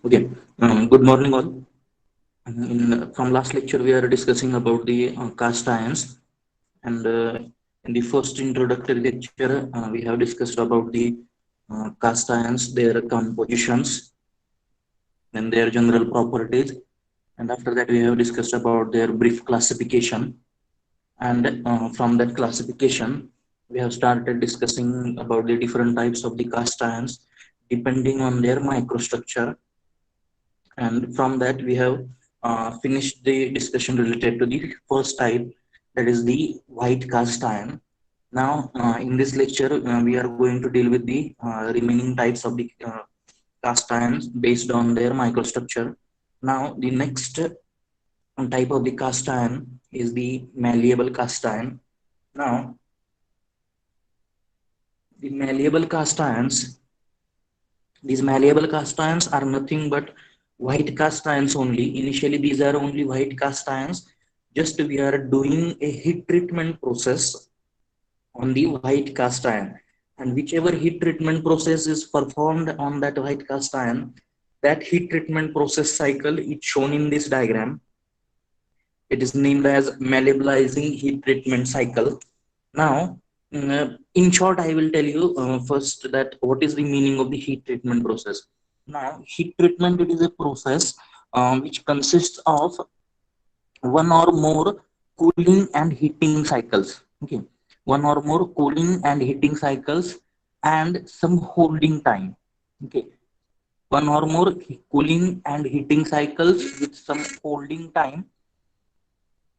Okay, good morning all. From last lecture, we are discussing about the cast ions, and in the first introductory lecture, we have discussed about the cast ions, their compositions, and their general properties, and after that, we have discussed about their brief classification, and from that classification, we have started discussing about the different types of the cast ions depending on their microstructure, and from that we have finished the discussion related to the first type, that is the white cast iron. Now in this lecture we are going to deal with the remaining types of the cast irons based on their microstructure. Now the next type of the cast iron is the malleable cast iron. Now the malleable cast irons, these malleable cast irons are nothing but white cast irons only. Initially, these are only white cast irons. Just we are doing a heat treatment process on the white cast iron. And whichever heat treatment process is performed on that white cast iron, that heat treatment process cycle is shown in this diagram. It is named as malebolizing heat treatment cycle. Now, in short, I will tell you first that what is the meaning of the heat treatment process. Now, heat treatment, it is a process which consists of one or more cooling and heating cycles. Okay, one or more cooling and heating cycles and some holding time. Okay, one or more cooling and heating cycles with some holding time,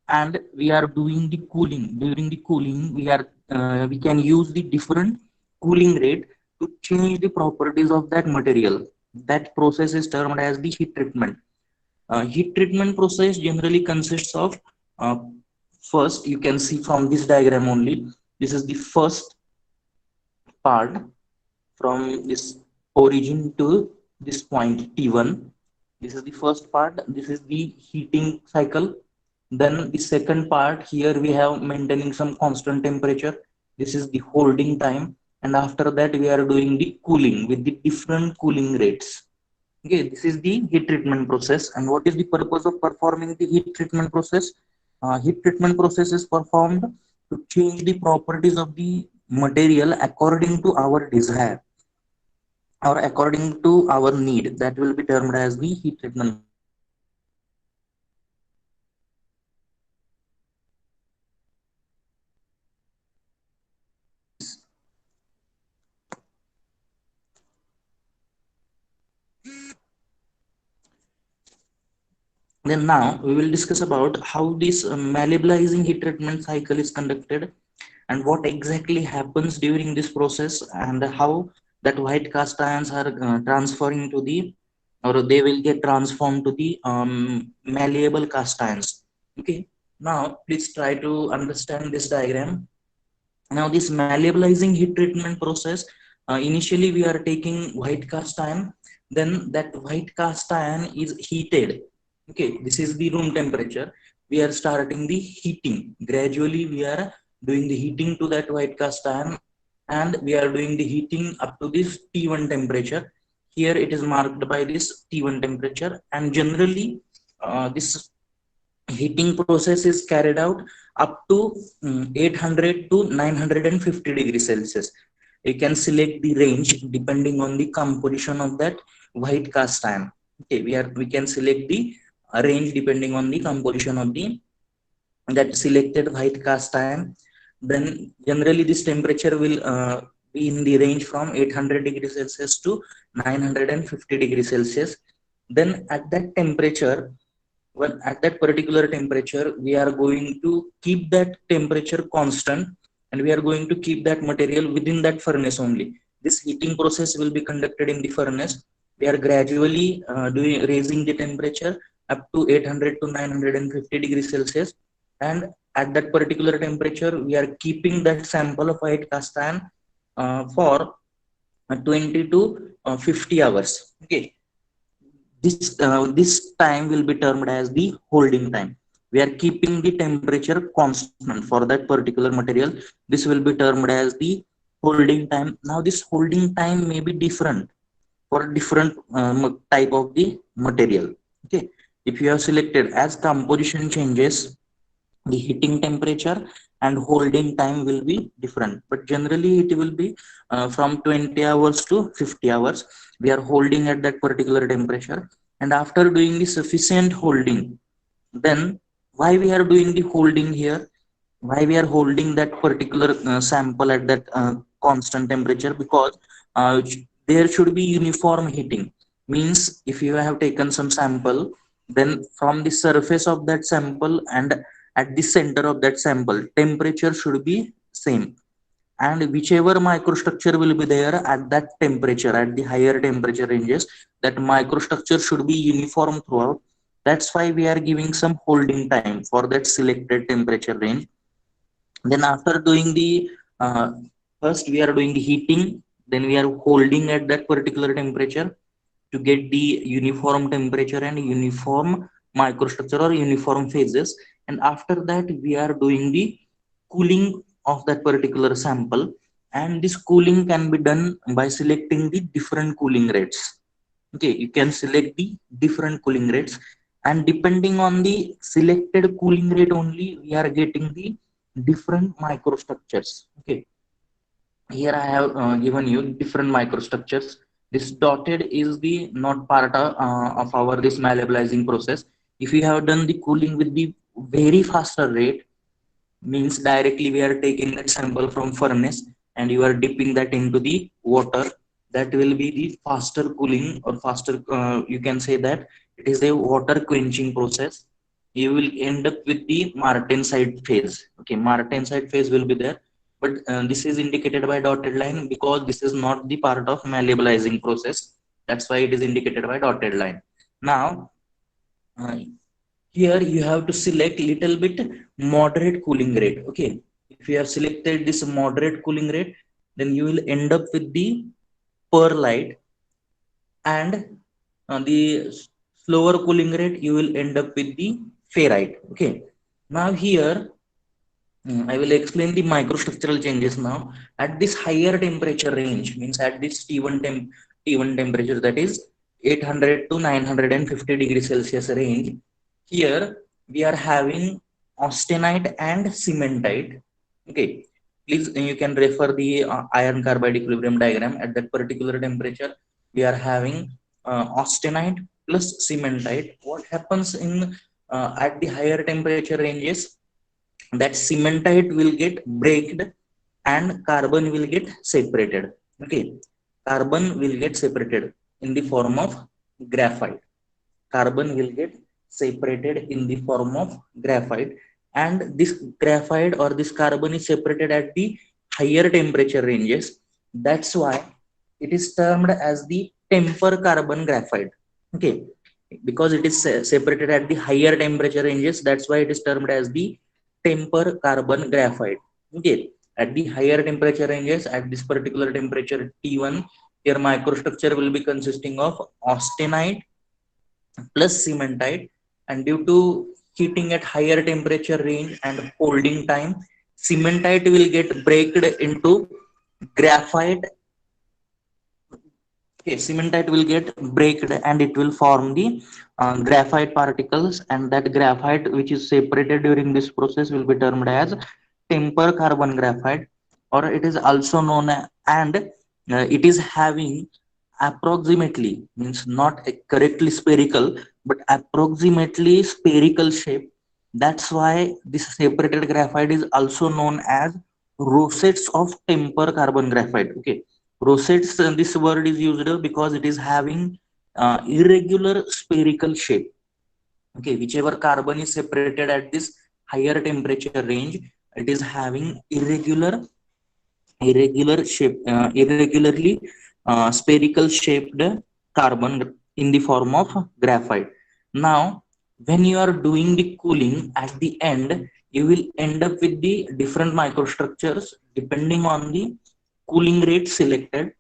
and we are doing the cooling. During the cooling we can use the different cooling rate to change the properties of that material. That process is termed as the heat treatment. Heat treatment process generally consists of uh, first, you can see from this diagram only, this is the first part from this origin to this point T1. This is the first part, this is the heating cycle. Then the second part, here we have maintaining some constant temperature, this is the holding time. And after that we are doing the cooling with the different cooling rates. Okay, this is the heat treatment process. And what is the purpose of performing the heat treatment process? Heat treatment process is performed to change the properties of the material according to our desire or according to our need. That will be termed as the heat treatment process. Now then now we will discuss about how this malleabilizing heat treatment cycle is conducted and what exactly happens during this process, and how that white cast ions are transferring to the, or they will get transformed to the malleable cast ions. Okay, now please try to understand this diagram. Now this malleabilizing heat treatment process, initially we are taking white cast iron, then that white cast iron is heated. Okay, this is the room temperature. We are starting the heating. Gradually we are doing the heating to that white cast iron, and we are doing the heating up to this T1 temperature. Here it is marked by this T1 temperature, and generally this heating process is carried out up to 800 to 950 degrees Celsius. You can select the range depending on the composition of that white cast iron. Okay, we can select the range depending on the composition of the that selected white cast iron. Then generally this temperature will be in the range from 800 degrees Celsius to 950 degrees Celsius. Then at that temperature, well, at that particular temperature we are going to keep that temperature constant, and we are going to keep that material within that furnace only. This heating process will be conducted in the furnace. We are gradually doing raising the temperature up to 800 to 950 degrees Celsius, and at that particular temperature we are keeping that sample of white cast iron for 20 to 50 hours. Okay, this time will be termed as the holding time. We are keeping the temperature constant for that particular material. This will be termed as the holding time. Now this holding time may be different for different type of the material. Okay, if you have selected, as composition changes, the heating temperature and holding time will be different, but generally it will be from 20 hours to 50 hours we are holding at that particular temperature. And after doing the sufficient holding, then why we are doing the holding here, why we are holding that particular sample at that constant temperature, because there should be uniform heating. Means if you have taken some sample, then from the surface of that sample and at the center of that sample, temperature should be same, and whichever microstructure will be there at that temperature, at the higher temperature ranges, that microstructure should be uniform throughout. That's why we are giving some holding time for that selected temperature range. Then after doing the uh, first we are doing the heating, then we are holding at that particular temperature to get the uniform temperature and uniform microstructure or uniform phases. And after that we are doing the cooling of that particular sample, and this cooling can be done by selecting the different cooling rates. Okay, you can select the different cooling rates, and depending on the selected cooling rate only we are getting the different microstructures. Okay, here I have given you different microstructures. This dotted is the not part of our this malleabilizing process. If you have done the cooling with the very faster rate, means directly we are taking that sample from furnace and you are dipping that into the water, that will be the faster cooling or faster, you can say that it is a water quenching process. You will end up with the martensite phase. Okay, martensite phase will be there, but this is indicated by dotted line because this is not the part of malleabilizing process. That's why it is indicated by dotted line. Now uh, here you have to select little bit moderate cooling rate. Okay, if you have selected this moderate cooling rate, then you will end up with the perlite, and the slower cooling rate you will end up with the ferrite. Okay, now here I will explain the microstructural changes now. At this higher temperature range, means at this T1 temperature, that is 800 to 950 degrees Celsius range, here we are having austenite and cementite. Okay, please you can refer the iron carbide equilibrium diagram. At that particular temperature we are having austenite plus cementite. What happens in at the higher temperature ranges, that cementite will get breaked and carbon will get separated. Okay, carbon will get separated in the form of graphite. Carbon will get separated in the form of graphite, and this graphite or this carbon is separated at the higher temperature ranges. That's why it is termed as the temper carbon graphite. Okay, because it is separated at the higher temperature ranges, that's why it is termed as the temper carbon graphite. Okay, at the higher temperature ranges, at this particular temperature T1, your microstructure will be consisting of austenite plus cementite, and due to heating at higher temperature range and holding time, cementite will get breaked into graphite. Okay, cementite will get breaked and it will form the graphite particles, and that graphite which is separated during this process will be termed as temper carbon graphite, or it is also known as, and it is having approximately, means not correctly spherical, but approximately spherical shape. That's why this separated graphite is also known as rosettes of temper carbon graphite. Okay, rosettes, this word is used because it is having irregular spherical shape. Okay, whichever carbon is separated at this higher temperature range, it is having irregular shape, irregularly spherical shaped carbon in the form of graphite. Now when you are doing the cooling, at the end you will end up with the different microstructures depending on the cooling rate selected.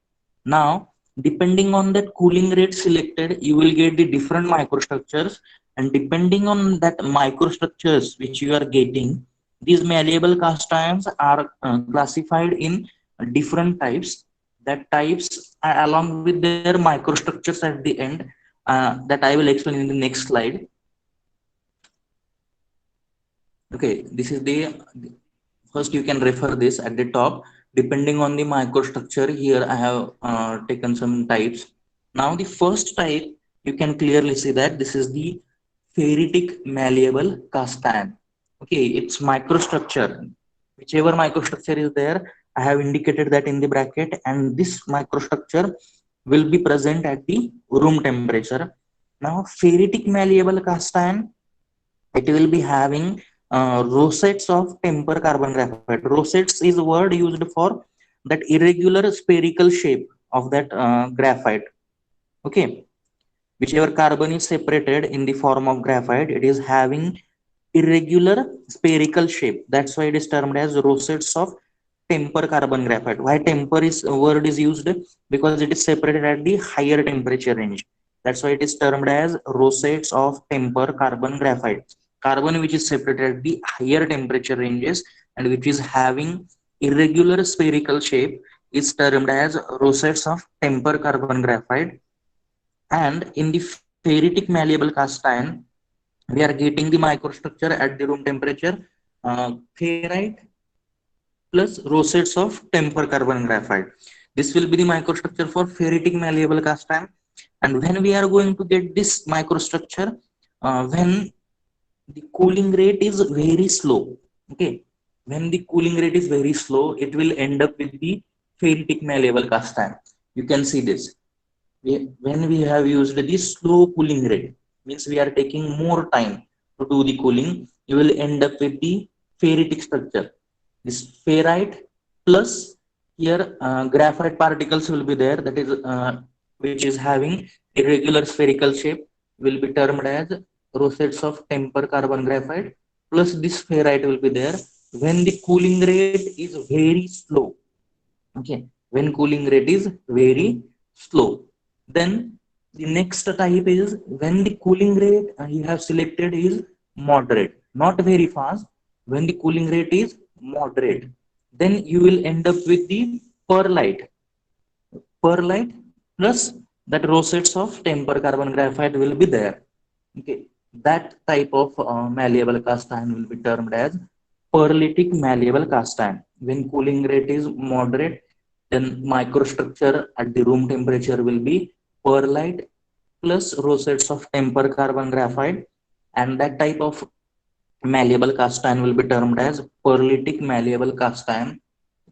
Now depending on that cooling rate selected, you will get the different microstructures, and depending on that microstructures which you are getting, these malleable cast irons are classified in different types. That types along with their microstructures at the end, that I will explain in the next slide. Okay, this is the first, you can refer this at the top. Depending on the microstructure, here I have taken some types. Now the first type, you can clearly see that this is the ferritic malleable cast iron. Okay, its microstructure, whichever microstructure is there, I have indicated that in the bracket, and this microstructure will be present at the room temperature. Now ferritic malleable cast iron, it will be having rosettes of temper carbon graphite. Rosettes is a word used for that irregular spherical shape of that graphite. Okay, whichever carbon is separated in the form of graphite, it is having irregular spherical shape. That's why it is termed as rosettes of temper carbon graphite. Why temper is word is used? Because it is separated at the higher temperature range. That's why it is termed as rosettes of temper carbon graphite. Carbon which is separated at the higher temperature ranges and which is having irregular spherical shape is termed as rosettes of temper carbon graphite. And in the ferritic malleable cast iron, we are getting the microstructure at the room temperature, ferrite plus rosettes of temper carbon graphite. This will be the microstructure for ferritic malleable cast iron. And when we are going to get this microstructure, when the cooling rate is very slow, okay, when the cooling rate is very slow, it will end up with the ferritic malleable cast iron. You can see this. When we have used the slow cooling rate, means we are taking more time to do the cooling, you will end up with the ferritic structure. This ferrite plus here graphite particles will be there, that is which is having irregular spherical shape, will be termed as rosettes of temper carbon graphite, plus this ferrite will be there when the cooling rate is very slow. Okay, when cooling rate is very slow, then the next type is when the cooling rate you have selected is moderate, not very fast. When the cooling rate is moderate, then you will end up with the perlite. Perlite plus that rosettes of temper carbon graphite will be there. Okay, that type of malleable cast iron will be termed as perlitic malleable cast iron. When cooling rate is moderate, then microstructure at the room temperature will be perlite plus rosettes of temper carbon graphite, and that type of malleable cast iron will be termed as perlitic malleable cast iron.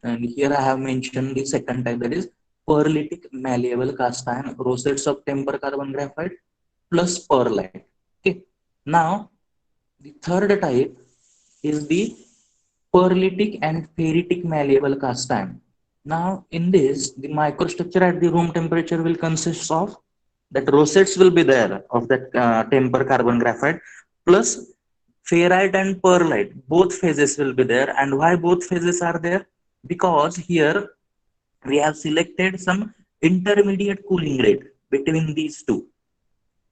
And here I have mentioned the second type, that is perlitic malleable cast iron, rosettes of temper carbon graphite plus perlite. Okay, now the third type is the perlitic and ferritic malleable cast iron. Now, in this, the microstructure at the room temperature will consist of that rosettes will be there of that temper carbon graphite plus ferrite and perlite. Both phases will be there. And why both phases are there? Because here we have selected some intermediate cooling rate between these two.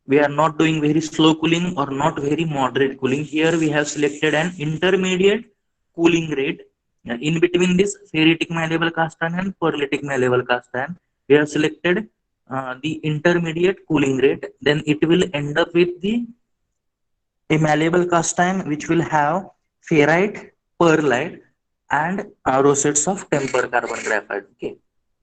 We are not doing very slow cooling or not very moderate cooling. Here we have selected an intermediate cooling rate. In between this ferritic malleable cast iron and perlitic malleable cast iron, we have selected the intermediate cooling rate. Then it will end up with the a malleable cast iron which will have ferrite, perlite, and rosettes of temper carbon graphite. Okay,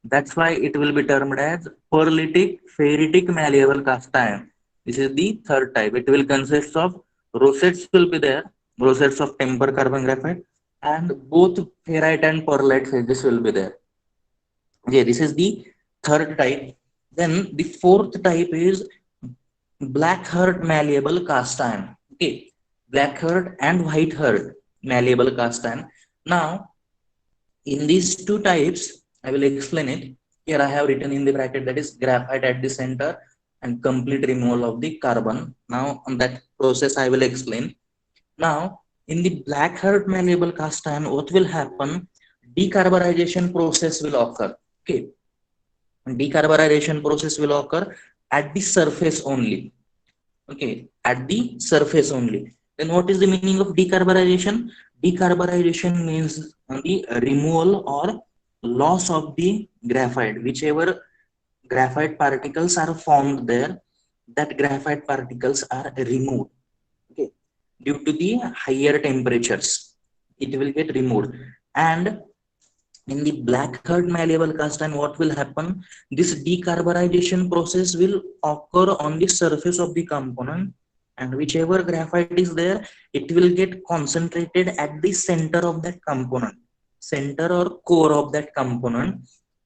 that's why it will be termed as perlitic ferritic malleable cast iron. This is the third type. It will consist of rosettes will be there, rosettes of temper carbon graphite, and both ferrite and perlite phases will be there. Okay, this is the third type. Then the fourth type is black heart malleable cast iron. Okay, black heart and white heart malleable cast iron. Now in these two types, I will explain it. Here I have written in the bracket, that is graphite at the center and complete removal of the carbon. Now on that process I will explain. Now in the black heart malleable cast iron, what will happen? Decarbonization process will occur. Okay, decarbonization process will occur at the surface only. Okay, at the surface only. Then what is the meaning of decarbonization? Decarbonization means the removal or loss of the graphite, whichever graphite particles are formed there, that graphite particles are removed. Okay, due to the higher temperatures, it will get removed. And in the black hard malleable cast iron, what will happen? This decarbonization process will occur on the surface of the component, and whichever graphite is there, it will get concentrated at the center of that component, center or core of that component.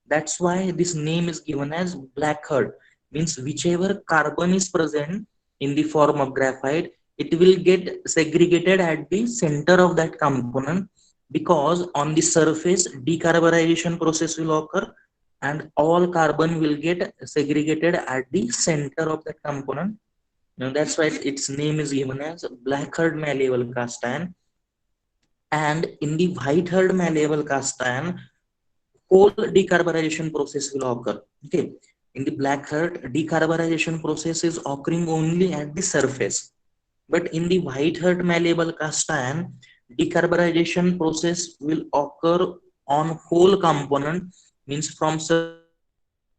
That's why this name is given as black hard. Means whichever carbon is present in the form of graphite, it will get segregated at the center of that component, because on the surface decarbonization process will occur, and all carbon will get segregated at the center of that component. Now that's why its name is given as black hard malleable cast iron. And in the white hard malleable cast iron, whole decarbonization process will occur. Okay, in the black hard, decarbonization process is occurring only at the surface, but in the white hard malleable cast iron, decarbonization process will occur on whole component. Means from surface to the center, all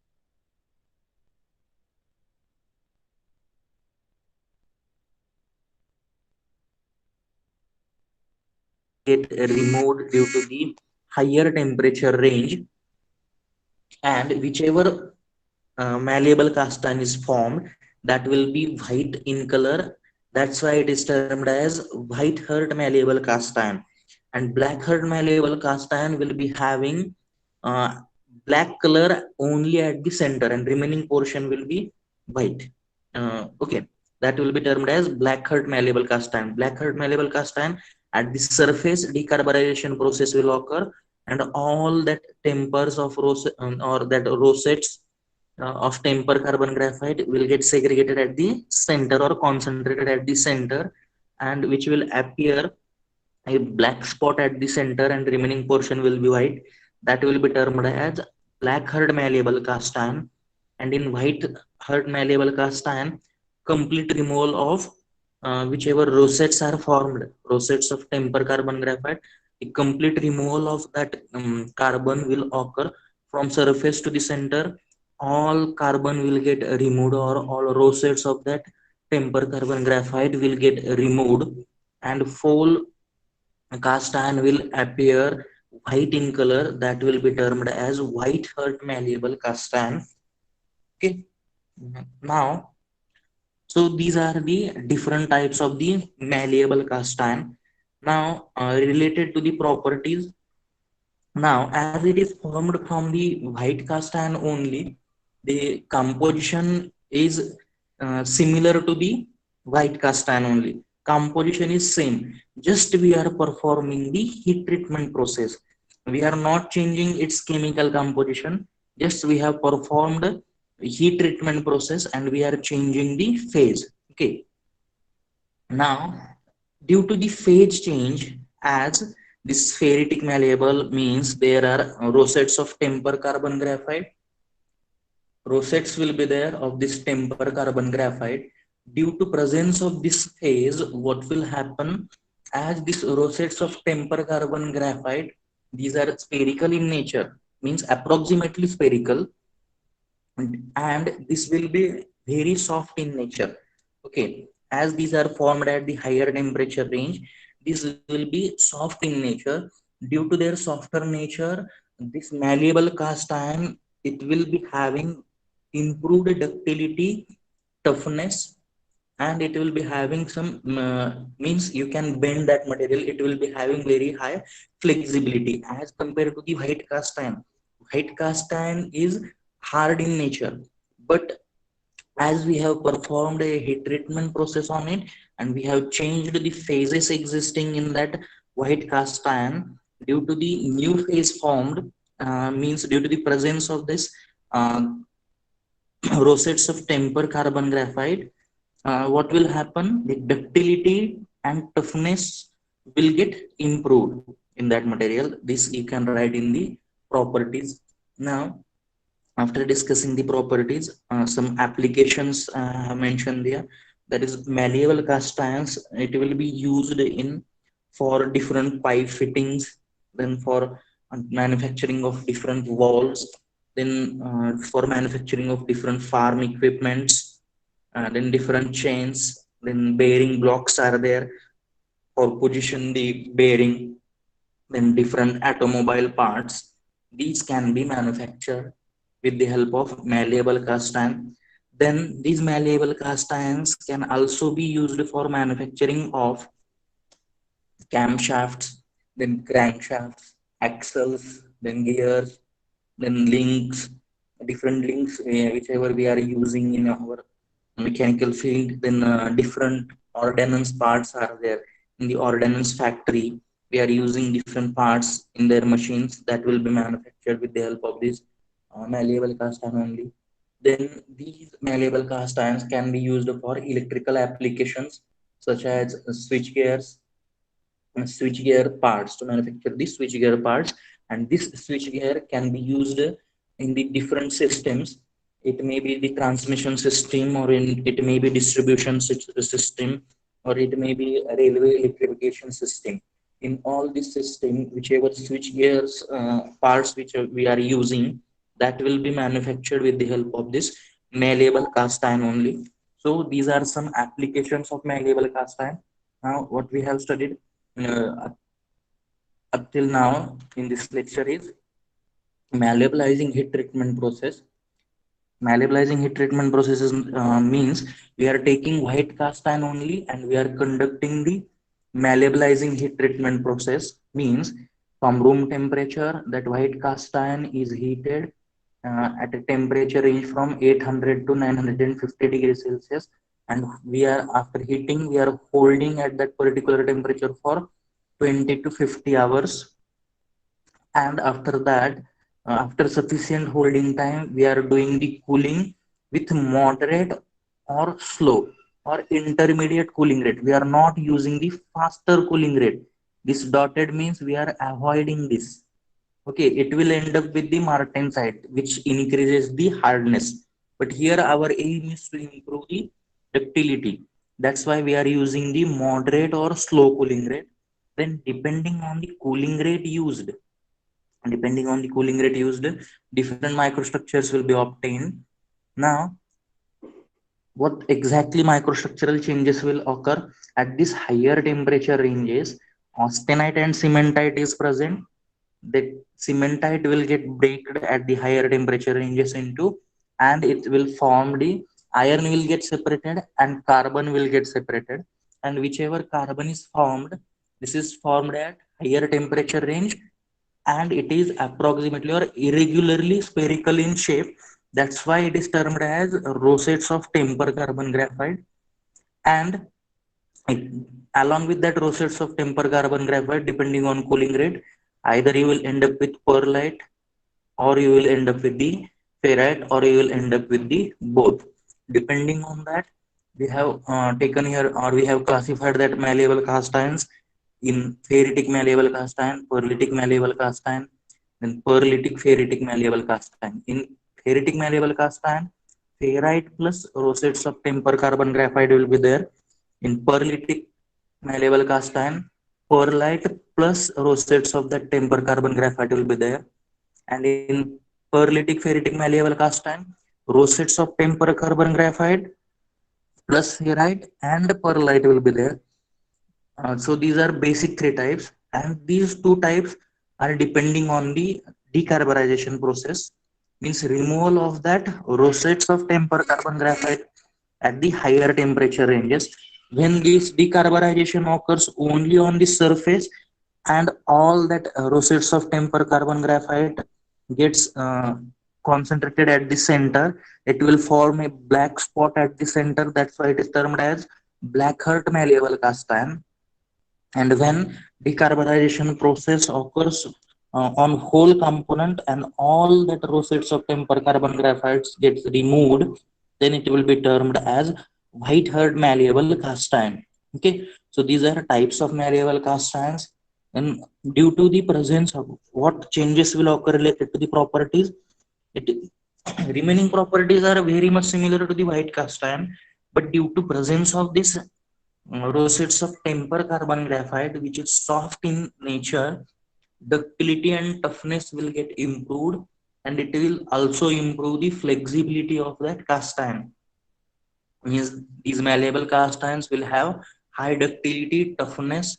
carbon will get removed, and all carbon will get removed due to the higher temperature range. And whichever malleable cast iron is formed, that will be white in color. That's why it is termed as white hard malleable cast iron. And black hard malleable cast iron will be having uh, black color only at the center, and remaining portion will be white. Okay, that will be termed as black hard malleable cast iron. Black hard malleable cast iron, at the surface decarbonization process will occur, and all that tempers of or that rosettes of temper carbon graphite will get segregated at the center or concentrated at the center, and which will appear a black spot at the center, and remaining portion will be white. That will be termed as black hard malleable cast iron. And in white hard malleable cast iron, complete removal of whichever rosettes are formed, rosettes of temper carbon graphite, a complete removal of that carbon will occur from surface to the center. All carbon will get removed, or all rosettes of that temper carbon graphite will get removed, and full cast iron will appear white in color. That will be termed as white hard malleable cast iron. Okay, now, so these are the different types of the malleable cast iron. Now, related to the properties, now as it is formed from the white cast iron only, the composition is similar to the white cast iron only. Composition is same, just we are performing the heat treatment process. We are not changing its chemical composition, just we have performed heat treatment process and we are changing the phase. Okay, now, due to the phase change, as this ferritic malleable means there are rosettes of temper carbon graphite, rosettes will be there of this temper carbon graphite. Due to presence of this phase, what will happen? As these rosettes of temper carbon graphite, these are spherical in nature, means approximately spherical, and this will be very soft in nature. Okay, as these are formed at the higher temperature range, these will be soft in nature. Due to their softer nature, this malleable cast iron, it will be having improved ductility, toughness, and it will be having some means you can bend that material. It will be having very high flexibility as compared to the white cast iron. White cast iron is hard in nature, but as we have performed a heat treatment process on it, and we have changed the phases existing in that white cast iron, due to the new phase formed, means due to the presence of this uh, rosettes of temper carbon graphite, what will happen? The ductility and toughness will get improved in that material. This you can write in the properties. Now, after discussing the properties, some applications I have mentioned there. That is malleable cast irons. It will be used in for different pipe fittings, then for manufacturing of different valves, then for manufacturing of different farm equipments, then different chains, then bearing blocks are there for position the bearing, then different automobile parts. These can be manufactured with the help of malleable cast iron. Then these malleable cast irons can also be used for manufacturing of camshafts, then crankshafts, axles, then gears, then links, different links, whichever we are using in our mechanical field. Then different ordnance parts are there in the ordnance factory. We are using different parts in their machines that will be manufactured with the help of this malleable cast iron only. Then these malleable cast irons can be used for electrical applications such as switch gears, switchgear parts, to manufacture the switchgear parts. And this switchgear can be used in the different systems. It may be the transmission system, or it may be distribution system, or it may be a railway electrification system. In all this system, whichever switch gears parts which we are using, that will be manufactured with the help of this malleable cast iron only. So these are some applications of malleable cast iron. Now what we have studied up till now in this lecture is malleabilizing heat treatment process. Malleabilizing heat treatment process is, means we are taking white cast iron only and we are conducting the malleabilizing heat treatment process. Means from room temperature, that white cast iron is heated at a temperature range from 800 to 950 degrees Celsius, and we are, after heating, we are holding at that particular temperature for 20 to 50 hours. And after that, after sufficient holding time, we are doing the cooling with moderate or slow or intermediate cooling rate. We are not using the faster cooling rate. This dotted means we are avoiding this. Okay, it will end up with the martensite, which increases the hardness, but here our aim is to improve the ductility. That's why we are using the moderate or slow cooling rate. Then depending on the cooling rate used, different microstructures will be obtained. Now what exactly microstructural changes will occur at this higher temperature ranges? Austenite and cementite is present. The cementite will get baked at the higher temperature ranges into, and it will form the iron will get separated and carbon will get separated. And whichever carbon is formed, this is formed at higher temperature range, and it is approximately or irregularly spherical in shape. That's why it is termed as rosettes of temper carbon graphite. And along with that rosettes of temper carbon graphite, depending on cooling rate, either you will end up with pearlite, or you will end up with the ferrite, or you will end up with the both. Depending on that, we have taken here, or we have classified that malleable cast irons in ferritic malleable cast iron, pearlitic malleable cast iron, then pearlitic ferritic malleable cast iron. In ferritic malleable cast iron, ferrite plus rosettes of temper carbon graphite will be there. In pearlitic malleable cast iron, pearlite plus rosettes of that temper carbon graphite will be there. And in pearlitic ferritic malleable cast iron, rosettes of temper carbon graphite plus ferrite and pearlite will be there. So these are basic three types, and these two types are depending on the decarbonization process, means removal of that rosettes of temper carbon graphite at the higher temperature ranges. When this decarbonization occurs only on the surface, and all that rosettes of temper carbon graphite gets concentrated at the center, it will form a black spot at the center. That's why it is termed as black heart malleable cast iron. And when decarbonization process occurs on whole component and all that rosettes of temper carbon graphites gets removed, then it will be termed as white haired malleable cast iron. Okay, so these are types of malleable cast irons. And due to the presence of, what changes will occur related to the properties, it remaining properties are very much similar to the white cast iron, but due to presence of this rosettes of temper carbon graphite, which is soft in nature, ductility and toughness will get improved. and it will also improve the flexibility of that cast iron. Means these malleable cast irons will have high ductility, toughness,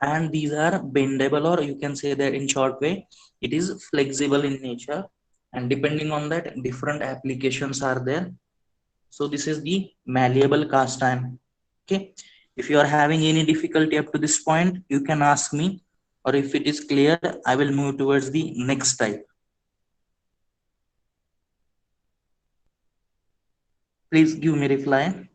and these are bendable, or you can say that in short way, it is flexible in nature, and depending on that, different applications are there. So this is the malleable cast iron. Okay. If you are having any difficulty up to this point, you can ask me, or if it is clear, I will move towards the next type. Please give me reply.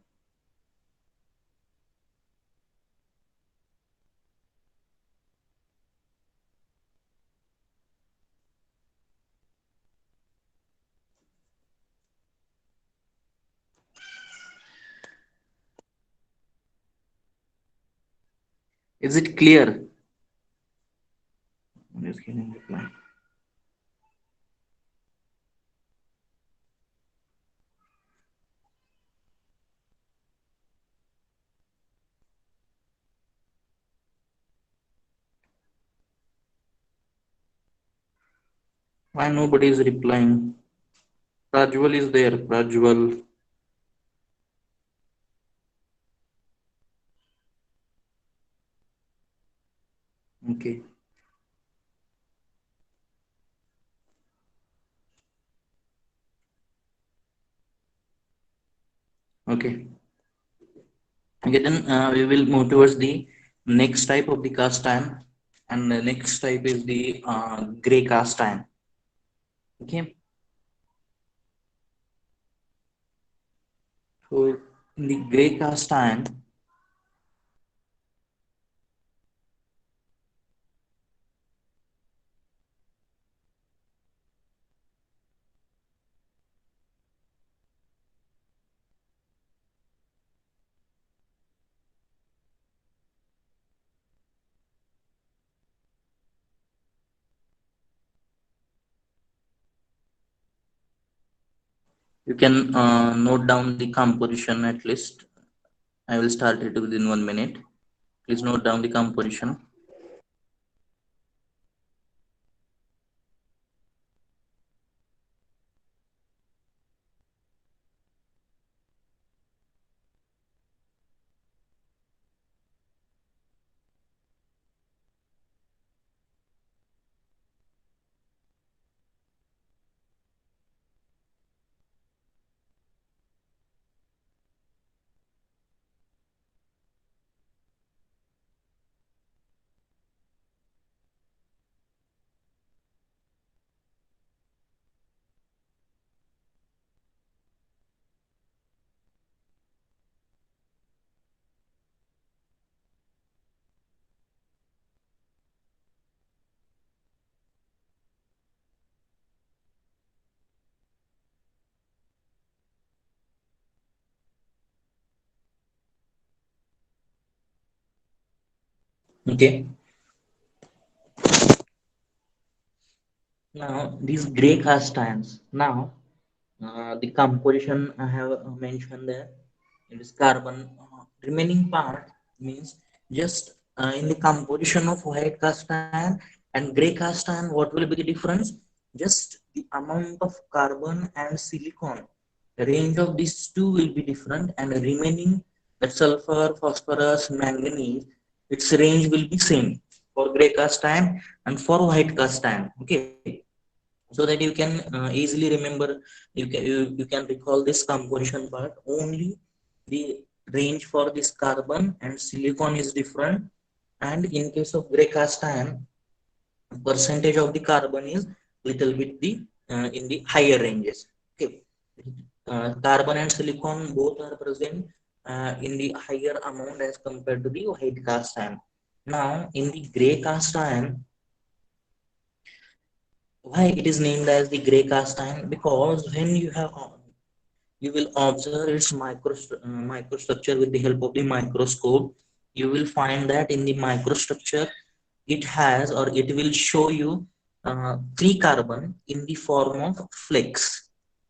Is it clear? I'm just giving reply. Why nobody is replying? Prajwal is there. Prajwal. Okay. Okay. Okay. Then we will move towards the next type of the cast iron, and the next type is the gray cast iron. Okay. So in the gray cast iron, you can note down the composition at least. I will start it within 1 minute. Please note down the composition. Okay. Now these gray cast irons. Now the composition I have mentioned there. It is carbon. Remaining part means just in the composition of white cast iron and gray cast iron. What will be the difference? Just the amount of carbon and silicon. The range of these two will be different, and the remaining, that sulfur, phosphorus, manganese, its range will be same for gray cast iron and for white cast iron. Okay, so that you can easily remember, you can recall this composition part. Only the range for this carbon and silicon is different, and in case of gray cast iron, percentage of the carbon is little bit the in the higher ranges. Okay. Carbon and silicon both are present in the higher amount as compared to the white cast iron. Now in the gray cast iron, why it is named as the gray cast iron? Because when you have, you will observe its microstructure with the help of the microscope. You will find that in the microstructure, it has, or it will show you free carbon in the form of flakes.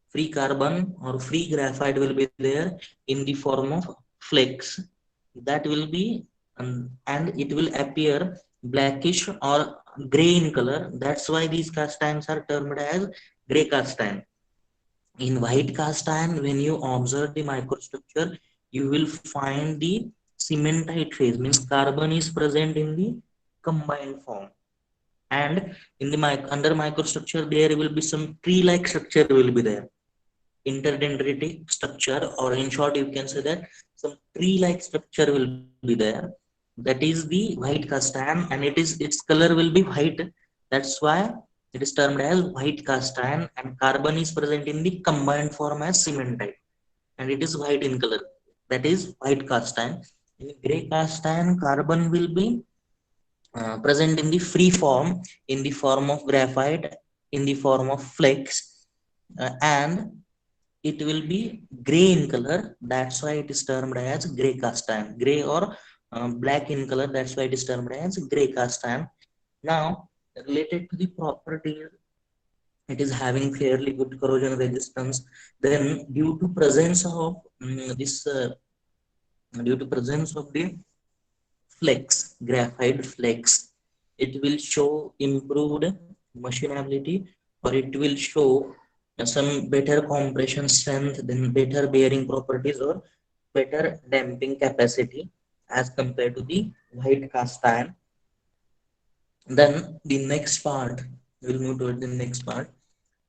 Free carbon or free graphite will be there in the form of flakes. That will be, and it will appear blackish or gray in color. That's why these cast irons are termed as gray cast iron. In white cast iron, when you observe the microstructure, you will find the cementite phase, means carbon is present in the combined form. And in the under microstructure, there will be some tree-like structure will be there, interdendritic structure, or in short, you can say that some tree-like structure will be there. That is the white cast iron, and its color will be white. That's why it is termed as white cast iron, and carbon is present in the combined form as cementite, and it is white in color. That is white cast iron. In gray cast iron, carbon will be present in the free form, in the form of graphite, in the form of flakes, and it will be gray in color. That's why it is termed as gray cast iron. Gray or black in color. That's why it is termed as gray cast iron. Now, related to the properties, it is having fairly good corrosion resistance. Then, due to presence of this, due to presence of the flex, graphite flex, it will show improved machinability, or it will show some better compression strength, then better bearing properties, or better damping capacity as compared to the white cast iron. Then the next part, we'll move toward the next part,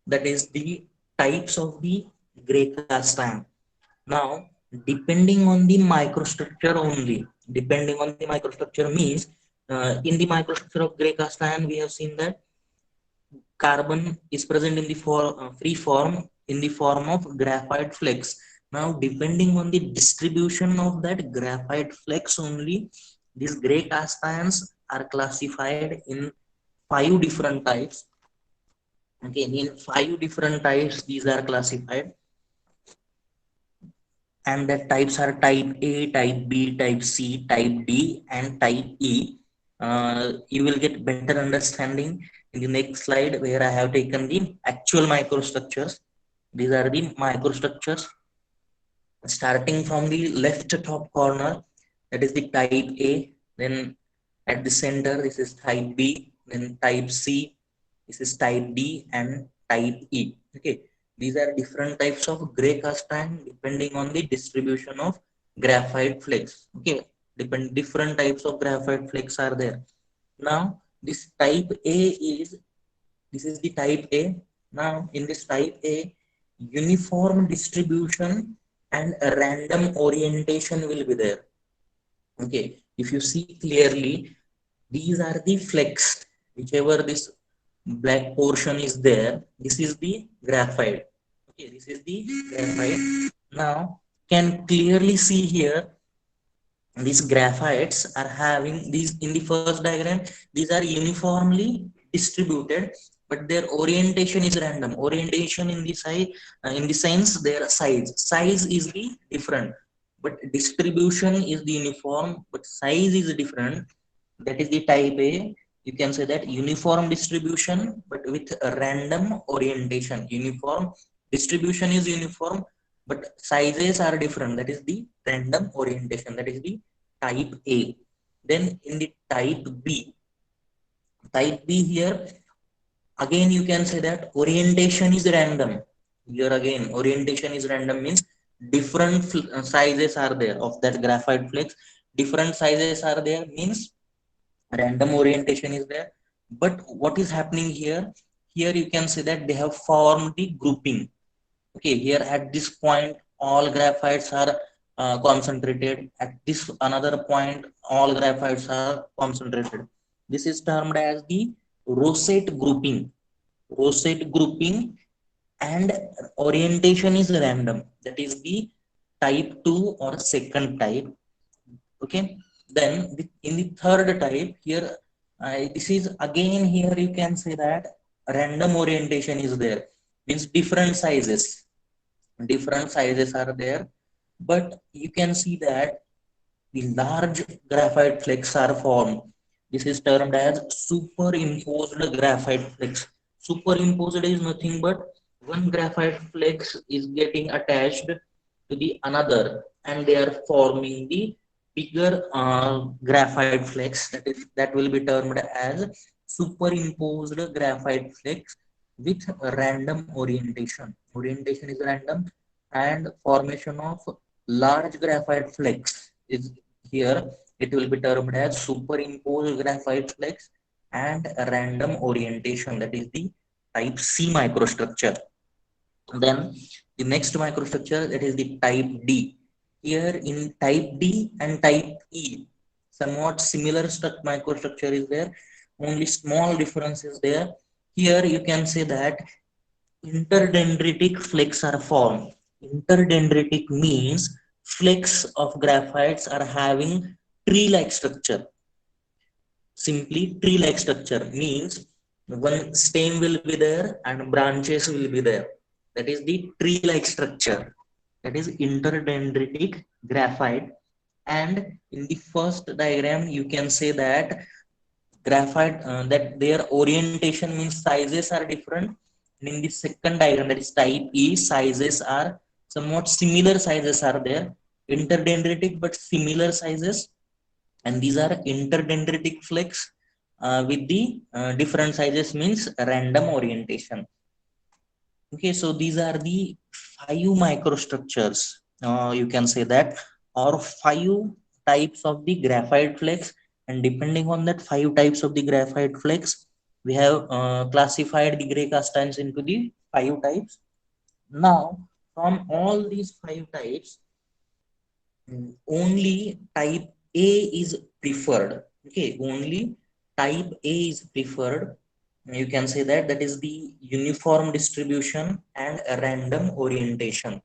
that is the types of the gray cast iron. Now, depending on the microstructure only, depending on the microstructure means, in the microstructure of gray cast iron, we have seen that carbon is present in the free form in the form of graphite flakes. Now, depending on the distribution of that graphite flakes only, these gray cast irons are classified in 5 different types. Okay, in 5 different types, these are classified, and the types are type A, type B, type C, type D, and type E. You will get better understanding in the next slide, where I have taken the actual microstructures. These are the microstructures starting from the left top corner, that is the type A. Then at the center, this is type B. Then type C, this is type D, and type E. Okay, these are different types of gray cast iron depending on the distribution of graphite flakes. Okay, different types of graphite flakes are there. Now, this type A is, this is the type A. Now, in this type A, uniform distribution and a random orientation will be there. Okay, if you see clearly, these are the flex. Whichever this black portion is there, this is the graphite. Okay, this is the graphite. Now, can clearly see here, these graphites are having these in the first diagram. These are uniformly distributed, but their orientation is random. Orientation in the size, in the sense their size is the different, but distribution is the uniform, but size is different. That is the type A. You can say that uniform distribution, but with a random orientation. Uniform distribution is uniform, but sizes are different. That is the random orientation. That is the type A. Then in the type B here, again you can say that orientation is random. Here again, orientation is random means different sizes are there of that graphite flakes. Different sizes are there means random orientation is there. But what is happening here? Here you can see that they have formed the grouping. Okay, here at this point, all graphites are concentrated. At this another point, all graphites are concentrated. This is termed as the rosette grouping. Rosette grouping, and orientation is random. That is the type 2 or second type. Okay, then in the third type here, this is again, here you can say that random orientation is there, means different sizes are there, but you can see that the large graphite flakes are formed. This is termed as superimposed graphite flakes. Superimposed is nothing but one graphite flakes is getting attached to the another, and they are forming the bigger graphite flakes. That will be termed as superimposed graphite flakes. with random orientation. Orientation is random, and formation of large graphite flakes is here. It will be termed as superimposed graphite flakes and random orientation. That is the type C microstructure. Then the next microstructure, that is the type D. Here in type D and type E, somewhat similar microstructure is there, only small difference is there. Here you can say that interdendritic flakes are formed. Interdendritic means flakes of graphites are having tree-like structure. Simply tree-like structure means one stem will be there and branches will be there. That is the tree-like structure. That is interdendritic graphite. And in the first diagram you can say that graphite that their orientation means sizes are different. And in the second diagram, that is type E, sizes are somewhat similar, sizes are there, interdendritic but similar sizes. And these are interdendritic flakes with the different sizes means random orientation. Okay, so these are the 5 microstructures, you can say that, or 5 types of the graphite flakes. And depending on that 5 types of the graphite flakes, we have classified the gray cast irons into the 5 types. Now, from all these 5 types, only type A is preferred. Okay, only type A is preferred. You can say that that is the uniform distribution and random orientation.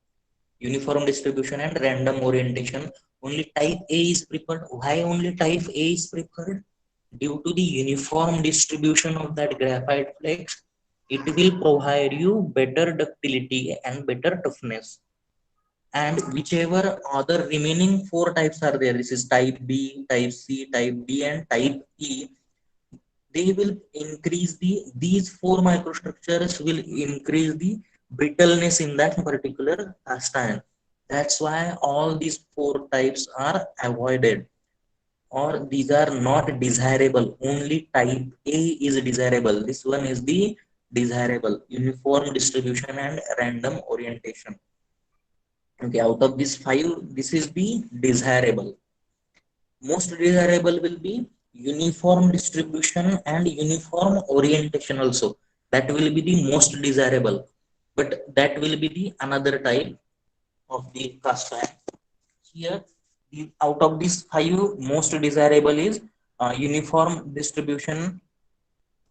Uniform distribution and random orientation. Only type A is preferred. Why only type A is preferred? Due to the uniform distribution of that graphite flakes, it will provide you better ductility and better toughness. And whichever other remaining 4 types are there, this is type B, type C, type D, and type E, they will increase these 4 microstructures will increase the brittleness in that particular cast iron. That's why all these 4 types are avoided, or these are not desirable. Only type A is desirable. This one is the desirable, uniform distribution and random orientation. Okay, out of these 5, this is the desirable. Most desirable will be uniform distribution and uniform orientation also. That will be the most desirable, but that will be the another type of the cast iron. Here, out of these 5, most desirable is uniform distribution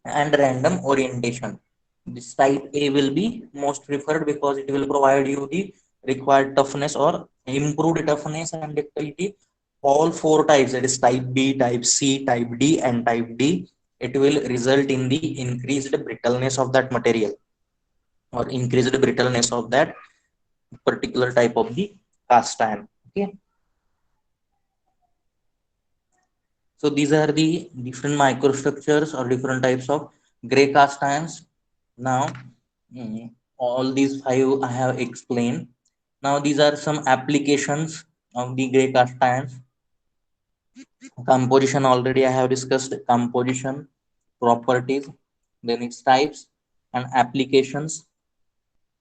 and random orientation. This type A will be most preferred because it will provide you the required toughness or improved toughness and ductility. All 4 types, that is type B, type C, type D, and type D, it will result in the increased brittleness of that material, or increased brittleness of that particular type of the cast iron. Okay, so these are the different microstructures or different types of gray cast irons. Now, all these 5 I have explained. Now these are some applications of the gray cast irons. Composition, already I have discussed composition, properties, then its types and applications.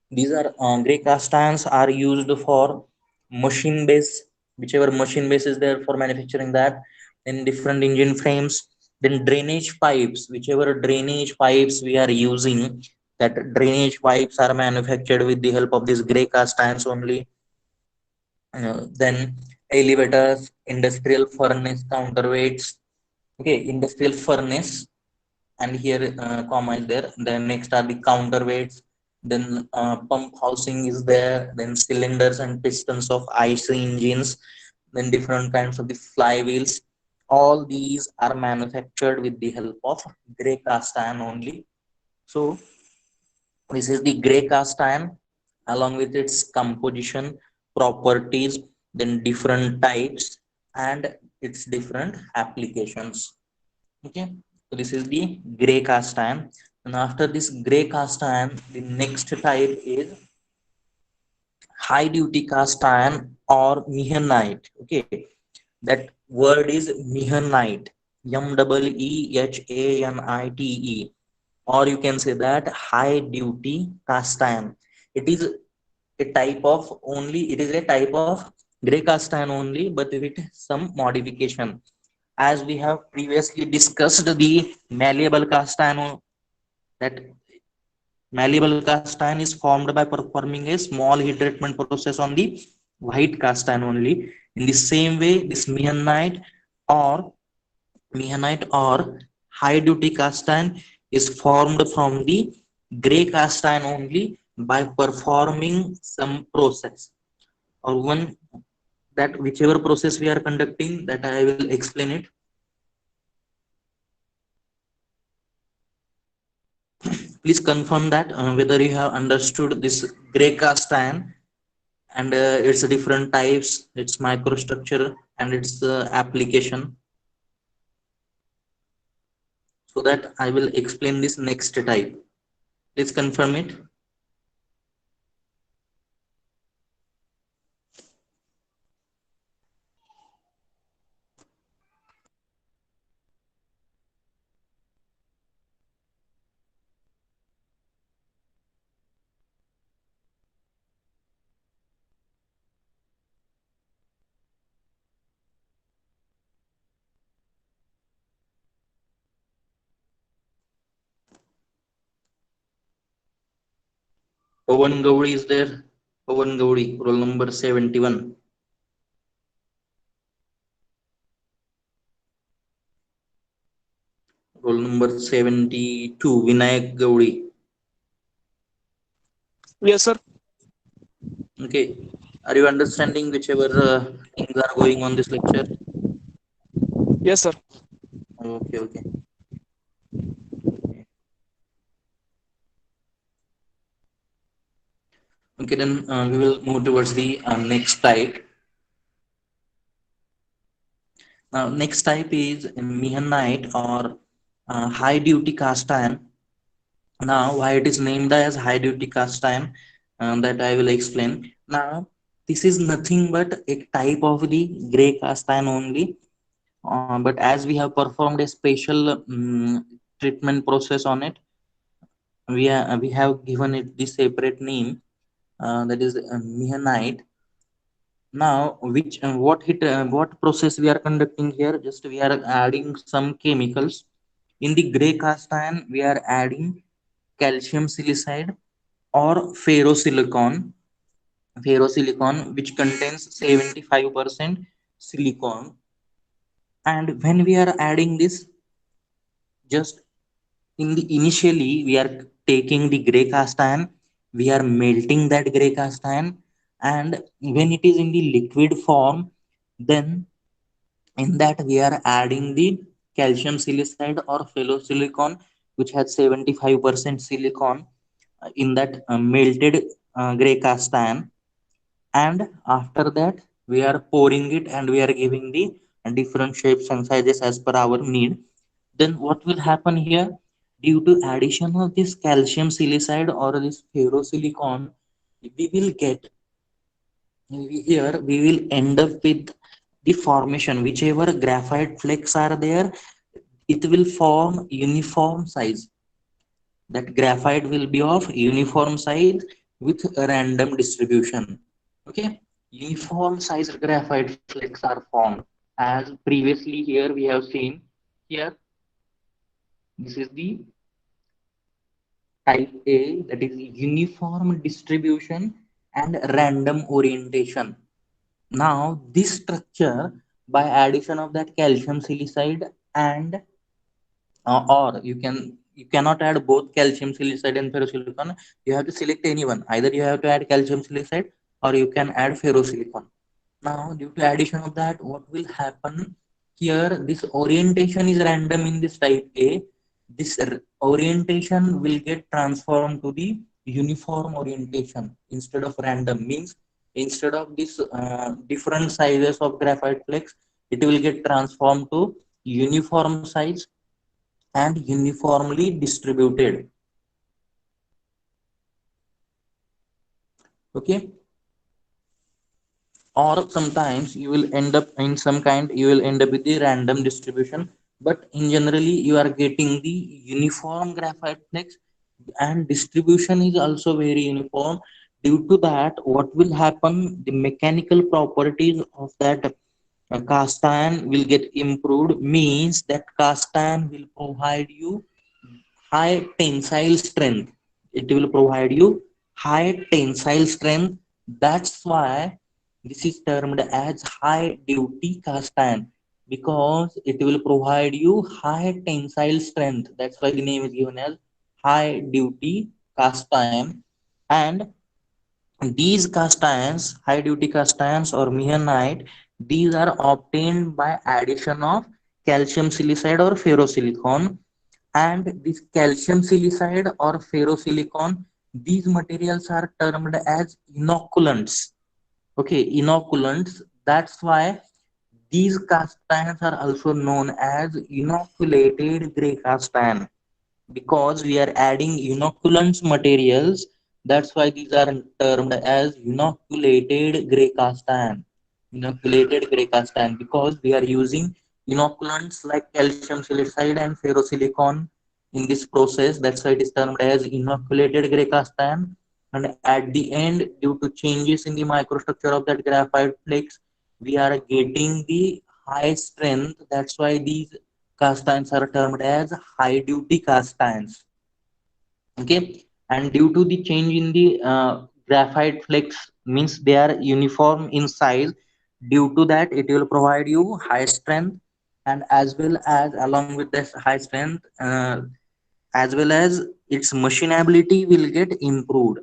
These are gray cast irons are used for machine base, whichever machine base is there for manufacturing that, then different engine frames, then drainage pipes, whichever drainage pipes we are using, that drainage pipes are manufactured with the help of these gray cast irons only. Then elevators, industrial furnace counterweights. Okay, industrial furnace, and here comma is there. Then next are the counterweights. Then pump housing is there. Then cylinders and pistons of IC engines. Then different kinds of the flywheels. All these are manufactured with the help of gray cast iron only. So this is the gray cast iron along with its composition, properties, then different types and its different applications. Okay, so this is the gray cast iron. And after this gray cast iron, the next type is high duty cast iron or meehanite. Okay, that word is meehanite, M E E H A N I T E. or you can say that high duty cast iron. It is a type of only, it is a type of gray cast iron only, but with some modification. As we have previously discussed the malleable cast iron, that malleable cast iron is formed by performing a small heat treatment process on the white cast iron only. In the same way, this or mehanite or high duty cast iron is formed from the gray cast iron only by performing some process, or one, that whichever process we are conducting, that I will explain it. Please confirm that whether you have understood this gray cast iron and its different types, its microstructure and its application, so that I will explain this next type. Please confirm it. Pawan Gowri is there. Pawan Gowri, roll number 71. Roll number 72, Vinayak Gowri. Yes, sir. Okay. Are you understanding whichever things are going on this lecture? Yes, sir. Okay, okay. Okay, then we will move towards the next type. Now, next type is mehanite or high duty cast iron. Now, why it is named as high duty cast iron, that I will explain. Now, this is nothing but a type of the gray cast iron only. But as we have performed a special treatment process on it, we have given it the separate name, that is mehanite. Now, which what process we are conducting here? Just we are adding some chemicals. In the gray cast iron, we are adding calcium silicide or ferrosilicon, which contains 75% silicon. And when we are adding this, just in the initially we are taking the gray cast iron, we are melting that gray cast iron, and when it is in the liquid form, then in that we are adding the calcium silicide or ferrosilicon, which has 75% silicon, in that melted gray cast iron. And after that we are pouring it and we are giving the different shapes and sizes as per our need. Then what will happen here, due to addition of this calcium silicide or this ferrosilicon, we will get, here we will end up with the formation, whichever graphite flakes are there, it will form uniform size. That graphite will be of uniform size with a random distribution. Okay, uniform sized graphite flakes are formed. As previously here we have seen, here this is the type A, that is uniform distribution and random orientation. Now this structure, by addition of that calcium silicide and or you cannot add both calcium silicide and ferrosilicon. You have to select any one. Either you have to add calcium silicide or you can add ferrosilicon. Now due to addition of that, what will happen here, this orientation is random in this type A. This orientation will get transformed to the uniform orientation instead of random. Means instead of this different sizes of graphite flakes, it will get transformed to uniform size and uniformly distributed. Okay, or sometimes you will end up in some kind, you will end up with the random distribution, but in generally you are getting the uniform graphite flex, and distribution is also very uniform. Due to that, what will happen, the mechanical properties of that cast iron will get improved, means that cast iron will provide you high tensile strength. It will provide you high tensile strength. That's why this is termed as high duty cast iron, because it will provide you high tensile strength. That's why the name is given as high duty cast iron. And these cast irons, high duty cast irons or mehanite, these are obtained by addition of calcium silicide or ferrosilicon. And this calcium silicide or ferrosilicon, these materials are termed as inoculants. Okay, inoculants. That's why these cast irons are also known as inoculated gray cast iron, because we are adding inoculants materials. That's why these are termed as inoculated gray cast iron. Inoculated gray cast iron, because we are using inoculants like calcium silicide and ferrosilicon in this process. That's why it is termed as inoculated gray cast iron. And at the end, due to changes in the microstructure of that graphite flakes, we are getting the high strength. That's why these cast irons are termed as high duty cast irons. Okay, and due to the change in the graphite flakes, means they are uniform in size. Due to that, it will provide you high strength, and as well as along with this high strength, as well as its machinability will get improved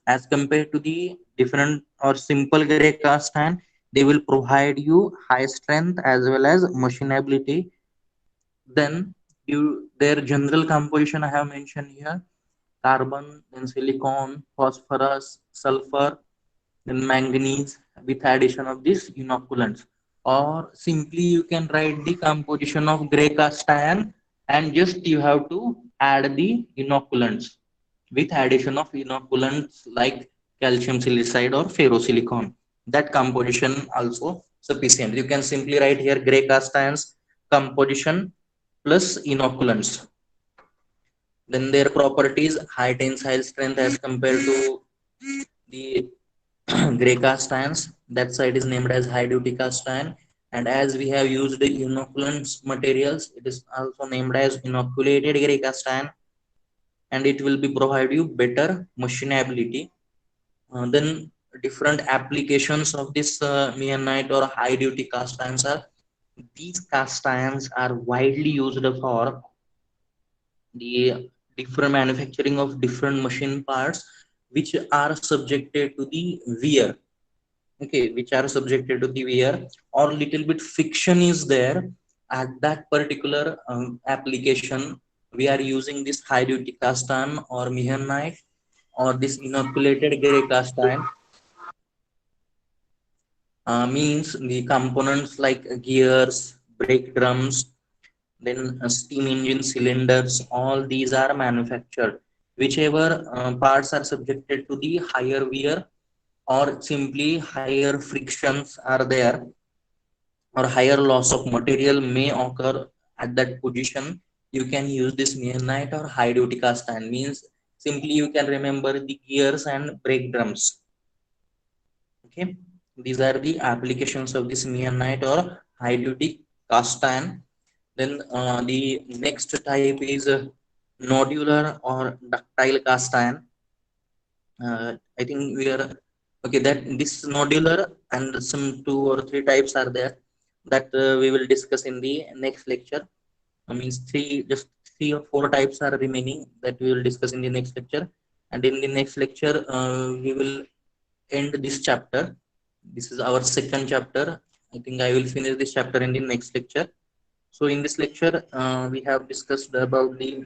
as compared to the different or simple gray cast iron. They will provide you high strength as well as machinability. Then their general composition I have mentioned here: carbon, then silicon, phosphorus, sulfur, then manganese, with addition of these inoculants. Or simply you can write the composition of gray cast iron, and just you have to add the inoculants with addition of inoculants like calcium silicide or ferrosilicon. That composition also sufficient. You can simply write here gray cast irons composition plus inoculants. Then their properties: high tensile strength as compared to the gray cast irons. That side is named as high duty cast iron. And as we have used the inoculants materials, it is also named as inoculated gray cast iron, and it will be provide you better machinability. Then different applications of this mehanite or high duty cast irons are: these cast irons are widely used for the different manufacturing of different machine parts, which are subjected to the wear. Okay, which are subjected to the wear, or little bit friction is there at that particular application. We are using this high duty cast iron or mehanite or this inoculated gray cast iron. Means the components like gears, brake drums, then steam engine cylinders, all these are manufactured. Whichever parts are subjected to the higher wear, or simply higher frictions are there, or higher loss of material may occur at that position, you can use this mehanite or high duty cast iron. Means simply you can remember the gears and brake drums. Okay, these are the applications of this mehanite or high duty cast iron. Then the next type is nodular or ductile cast iron. I think we are okay. That this nodular and some two or three types are there that we will discuss in the next lecture. Means just three or four types are remaining that we will discuss in the next lecture. And in the next lecture, we will end this chapter. This is our second chapter. I think I will finish this chapter in the next lecture. So in this lecture, we have discussed about the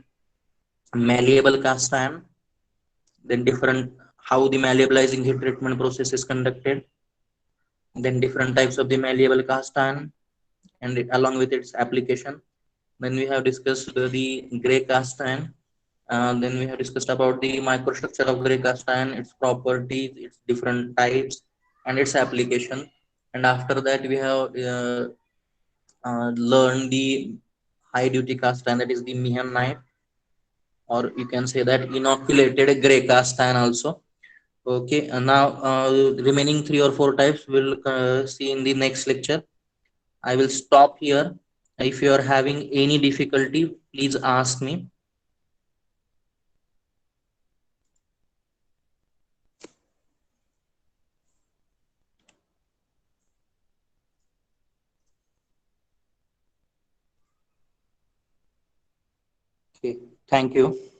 malleable cast iron, then different how the malleabilizing heat treatment process is conducted, then different types of the malleable cast iron and along with its application. Then we have discussed the gray cast iron. Then we have discussed about the microstructure of gray cast iron, its properties, its different types, and its application. And after that, we have learned the high duty caste iron, that is the mehanite, or you can say that inoculated gray cast iron also. Okay, and now remaining three or four types we'll see in the next lecture. I will stop here. If you are having any difficulty, please ask me. Okay, thank you.